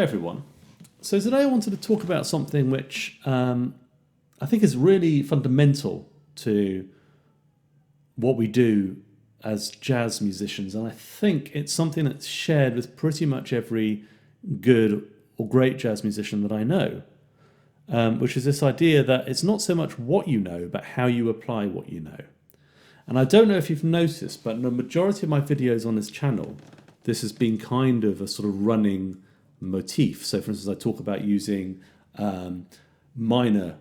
Hi everyone. So today I wanted to talk about something which I think is really fundamental to what we do as jazz musicians, and I think it's something that's shared with pretty much every good or great jazz musician that I know, which is this idea that it's not so much what you know, but how you apply what you know. And I don't know if you've noticed, but in the majority of my videos on this channel, this has been kind of a sort of running motif. So for instance, I talk about using playing minor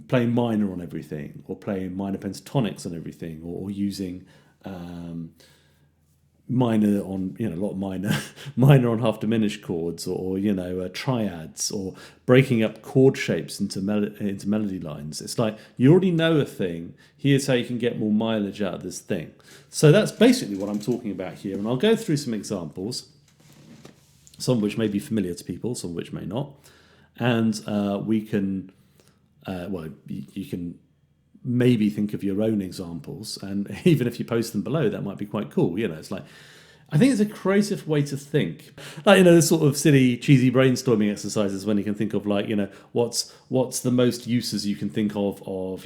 on everything, or playing minor pentatonics on everything, or using minor on, a lot of minor on half diminished chords, or triads, or breaking up chord shapes into melody lines. It's like you already know a thing. Here's how you can get more mileage out of this thing. So that's basically what I'm talking about here, and I'll go through some examples, some of which may be familiar to people, some of which may not, and we can, you can maybe think of your own examples, and even if you post them below, that might be quite cool. It's like, I think it's a creative way to think. Like, this sort of silly, cheesy brainstorming exercises when you can think of, like, what's the most uses you can think of a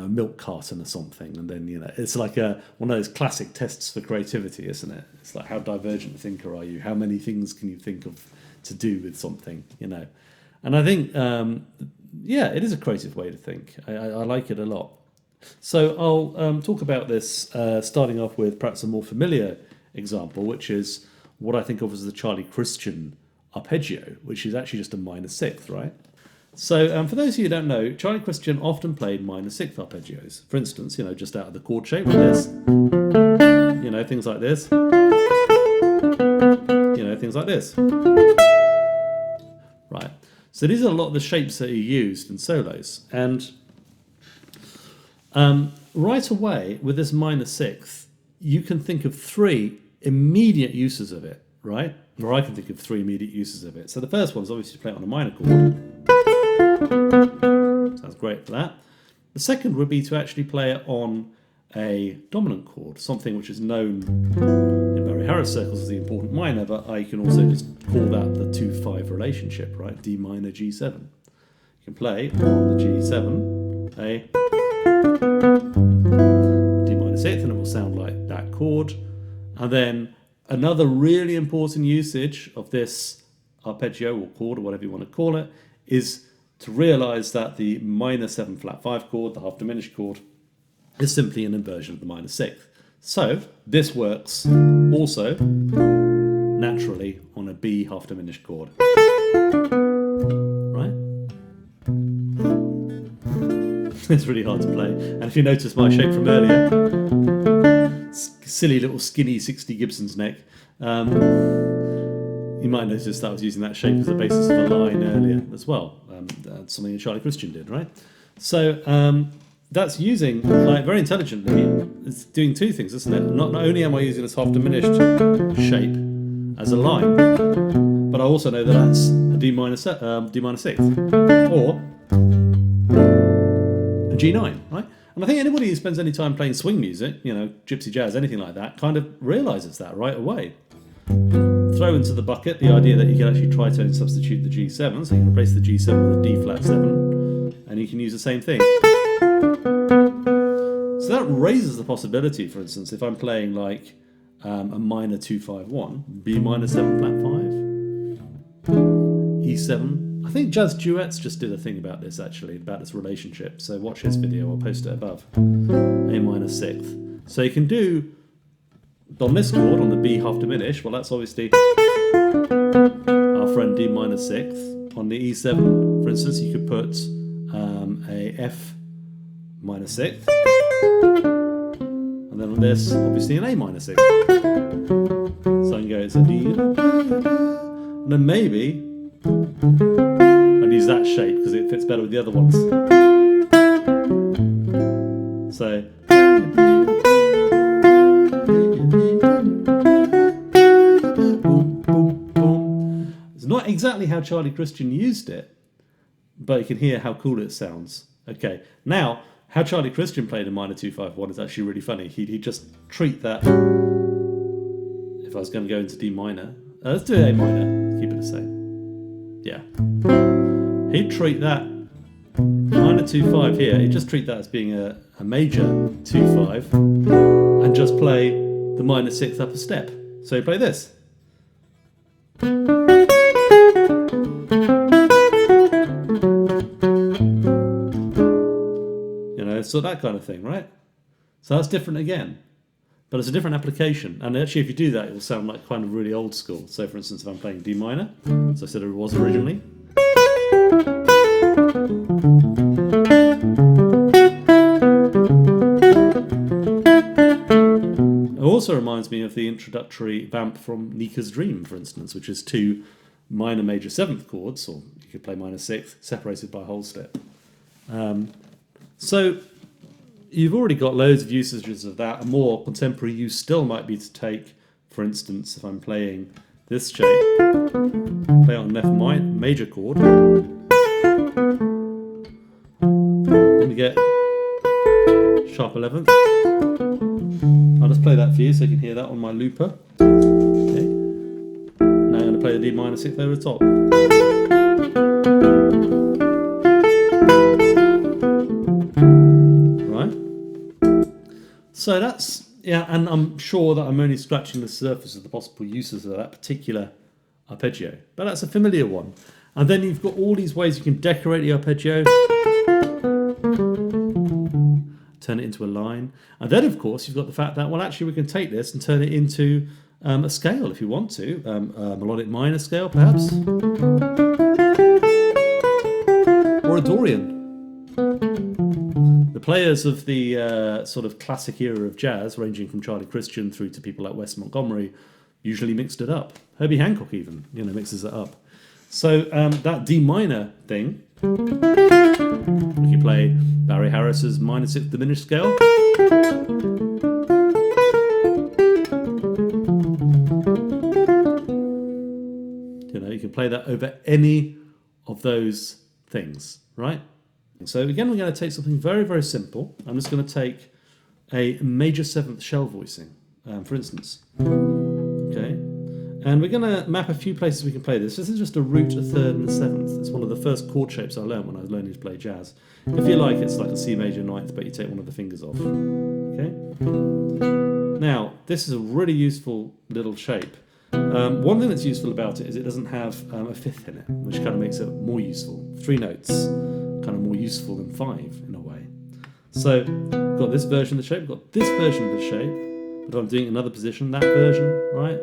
milk carton or something, and then it's like one of those classic tests for creativity, isn't it? It's like, how divergent a thinker are you? How many things can you think of to do with something? And I think it is a creative way to think. I like it a lot. So I'll talk about this, starting off with perhaps a more familiar example, which is what I think of as the Charlie Christian arpeggio, which is actually just a minor sixth, right? So for those of you who don't know, Charlie Christian often played minor sixth arpeggios. For instance, just out of the chord shape like this, things like this, things like this. Right. So these are a lot of the shapes that he used in solos. And right away, with this minor sixth, you can think of three immediate uses of it, right? Or I can think of three immediate uses of it. So the first one is obviously to play it on a minor chord. Sounds great for that. The second would be to actually play it on a dominant chord, something which is known in Barry Harris circles as the important minor, but I can also just call that the 2-5 relationship, right? D minor, G7. You can play on the G7, a D minor sixth, and it will sound like that chord. And then another really important usage of this arpeggio or chord, or whatever you want to call it, is to realize that the minor 7 flat 5 chord, the half diminished chord, is simply an inversion of the minor sixth. So this works also naturally on a B half diminished chord. Right? It's really hard to play. And if you notice my shape from earlier, silly little skinny 60 Gibson's neck, you might notice that I was using that shape as the basis of a line earlier as well. That's something that Charlie Christian did, right? So that's using, like, very intelligently, it's doing two things, isn't it? Not only am I using this half diminished shape as a line, but I also know that that's a D minor sixth, or a G9, right? And I think anybody who spends any time playing swing music, gypsy jazz, anything like that, kind of realizes that right away. Throw into the bucket the idea that you can actually tritone substitute the G7, so you can replace the G7 with a D flat 7, and you can use the same thing. So that raises the possibility, for instance, if I'm playing like a minor 2-5-1, B minor 7 flat 5, E7. I think Jazz Duets just did a thing about this, actually, about this relationship. So watch his video, I'll post it above. A minor sixth. So you can do on this chord, on the B half diminished, well, that's obviously our friend D minor sixth. On the E7, for instance, you could put a F minor sixth, and then on this, obviously an A minor sixth. So I can go, it's a D, and then maybe I'd use that shape because it fits better with the other ones. So it's not exactly how Charlie Christian used it, but you can hear how cool it sounds. Okay, now how Charlie Christian played a minor 2-5-1 is actually really funny. He'd just treat that. If I was going to go into D minor, Let's do A minor. Keep it the same. Yeah. He'd treat that minor 2-5 here. He'd just treat that as being a major 2-5 and just play the minor 6th up a step. So you play this. You know, so that kind of thing, right? So that's different again. But it's a different application. And actually, if you do that, it will sound like kind of really old school. So for instance, if I'm playing D minor, as I said it was originally. It also reminds me of the introductory vamp from Nika's Dream, for instance, which is 2 minor major 7th chords, or you could play minor 6th, separated by a whole step. So you've already got loads of usages of that. A more contemporary use still might be to take, for instance, if I'm playing this shape, play on left major chord, then you get sharp 11th. I'll just play that for you so you can hear that on my looper. Okay. Now I'm going to play the D minor 6th over the top. So that's, yeah, and I'm sure that I'm only scratching the surface of the possible uses of that particular arpeggio. But that's a familiar one. And then you've got all these ways you can decorate the arpeggio. Turn it into a line. And then, of course, you've got the fact that, well, actually, we can take this and turn it into a scale if you want to. A melodic minor scale, perhaps. Or a Dorian. The players of the sort of classic era of jazz, ranging from Charlie Christian through to people like Wes Montgomery, usually mixed it up. Herbie Hancock even, mixes it up. So that D minor thing, we could play Barry Harris's minor 6th diminished scale. You can play that over any of those things, right? So again, we're going to take something very, very simple. I'm just going to take a major 7th shell voicing, for instance. Okay, and we're going to map a few places we can play this. This is just a root, a 3rd, and a 7th. It's one of the first chord shapes I learned when I was learning to play jazz. If you like, it's like a C major 9th, but you take one of the fingers off. Okay. Now, this is a really useful little shape. One thing that's useful about it is it doesn't have a 5th in it, which kind of makes it more useful. 3 notes. Kind of more useful than 5 in a way. So we've got this version of the shape, we've got this version of the shape, but I'm doing another position, that version, right?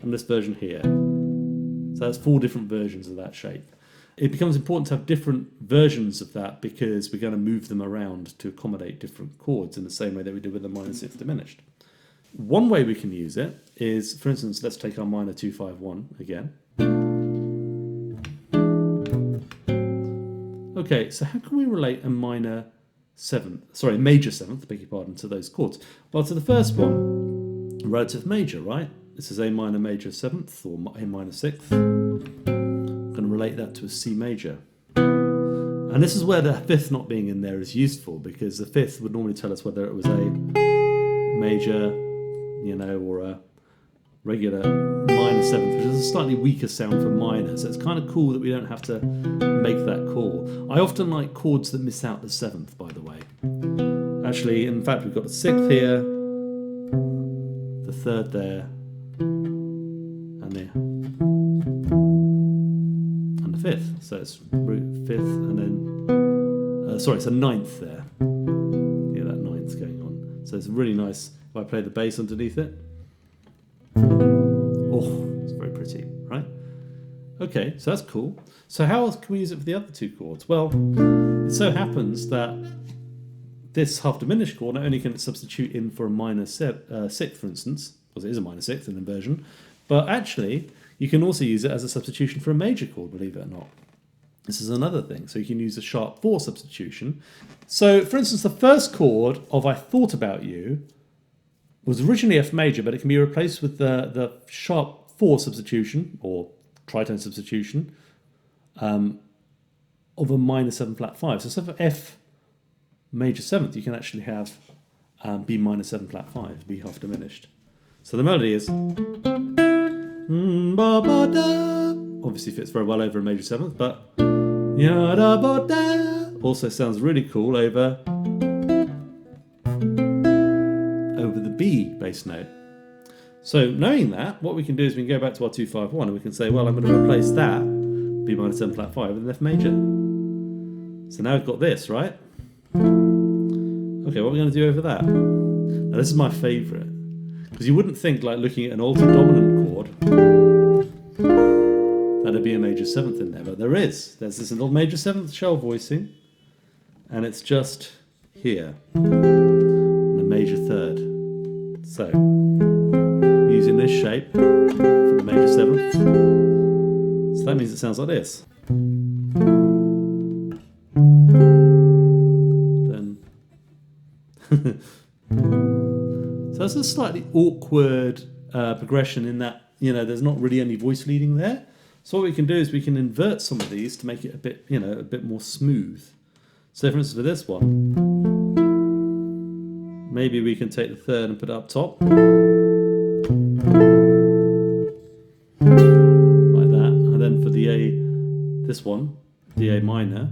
And this version here. So that's 4 different versions of that shape. It becomes important to have different versions of that because we're going to move them around to accommodate different chords in the same way that we did with the minor 6th diminished. One way we can use it is, for instance, let's take our minor 2-5-1 again. Okay, so how can we relate a major 7th, beg your pardon, to those chords? Well, to the first one, relative major, right? This is A minor major 7th or A minor 6th. I'm going to relate that to a C major. And this is where the 5th not being in there is useful because the 5th would normally tell us whether it was a major, or a regular minor 7th, which is a slightly weaker sound for minor. So it's kind of cool that we don't have to make that call. I often like chords that miss out the 7th, by the way. Actually, in fact, we've got the 6th here, the 3rd there, and the 5th. So it's root 5th, and then it's a 9th there. Yeah, that 9th's going on. So it's really nice if I play the bass underneath it. Oh, it's very pretty, right? Okay, so that's cool. So how else can we use it for the other 2 chords? Well, it so happens that this half diminished chord not only can it substitute in for a minor 6th, for instance, because it is a minor 6th in inversion, but actually you can also use it as a substitution for a major chord, believe it or not. This is another thing. So you can use a sharp 4 substitution. So, for instance, the first chord of I Thought About You was originally F major, but it can be replaced with the sharp 4 substitution, or tritone substitution, of a minor 7 flat 5. So instead of F major 7th, you can actually have B minor 7 flat 5, B half diminished. So the melody is Ba ba da. Obviously fits very well over a major seventh, but ya da ba da also sounds really cool over the B bass note. So knowing that, what we can do is we can go back to our 251 and we can say, well, I'm going to replace that B minor 7 flat 5 with an F major. So now we've got this, right? Okay, what are we going to do over that? Now this is my favourite, because you wouldn't think, like looking at an altered dominant chord, that'd be a major seventh in there, but there is. There's this little major seventh shell voicing, and it's just here, and a major third. So, using this shape for the major seventh, so that means it sounds like this. Then, so that's a slightly awkward progression in that, you know, there's not really any voice leading there. So what we can do is we can invert some of these to make it a bit, you know, a bit more smooth. So for instance, for this one, maybe we can take the third and put it up top, like that. And then for the A, this one, the A minor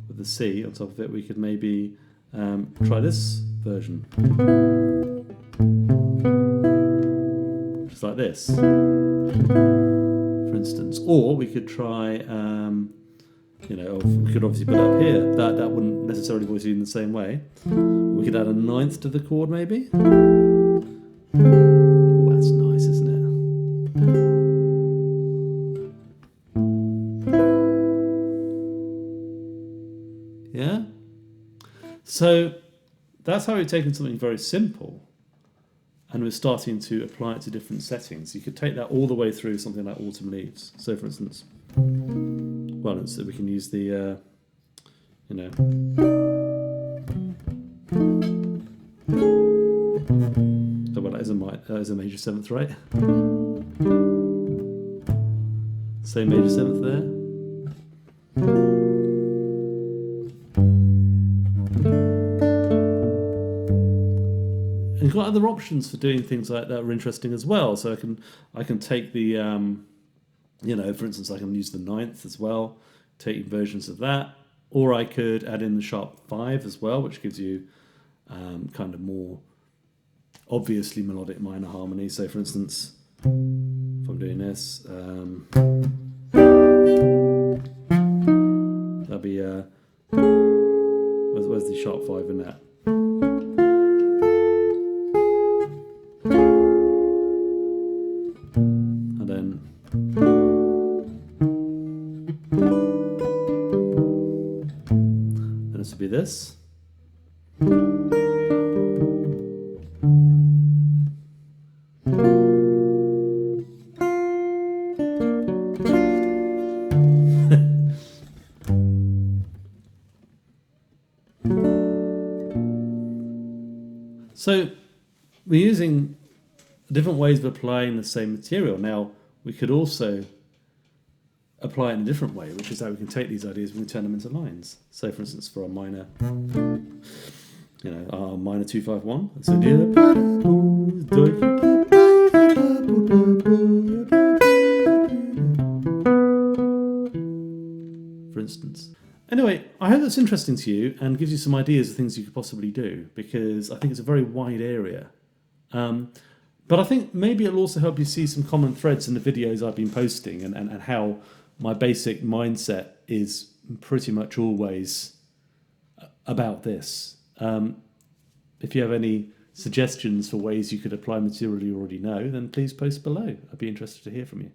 with the C on top of it, we could maybe try this version, just like this, for instance. Or we could try, you know, we could obviously put it up here. That wouldn't necessarily voice it in the same way. We could add a ninth to the chord, maybe. Oh, that's nice, isn't it? Yeah. So that's how we've taken something very simple and we're starting to apply it to different settings. You could take that all the way through something like Autumn Leaves. So for instance, well, so we can use the, you know, oh, well, that is a major seventh, right? Same major seventh there. And you've got other options for doing things like that are interesting as well. So I can take the, you know, for instance, I can use the ninth as well, taking versions of that, or I could add in the sharp 5 as well, which gives you kind of more obviously melodic minor harmony. So for instance, if I'm doing this, that'd be, where's the sharp 5 in that? And then this would be this. So we're using different ways of applying the same material. Now we could also apply it in a different way, which is how we can take these ideas and we can turn them into lines. So for instance, for our minor, you know, our minor 251, so for instance. Anyway, I hope that's interesting to you and gives you some ideas of things you could possibly do, because I think it's a very wide area. But I think maybe it'll also help you see some common threads in the videos I've been posting and how my basic mindset is pretty much always about this. If you have any suggestions for ways you could apply material you already know, then please post below. I'd be interested to hear from you.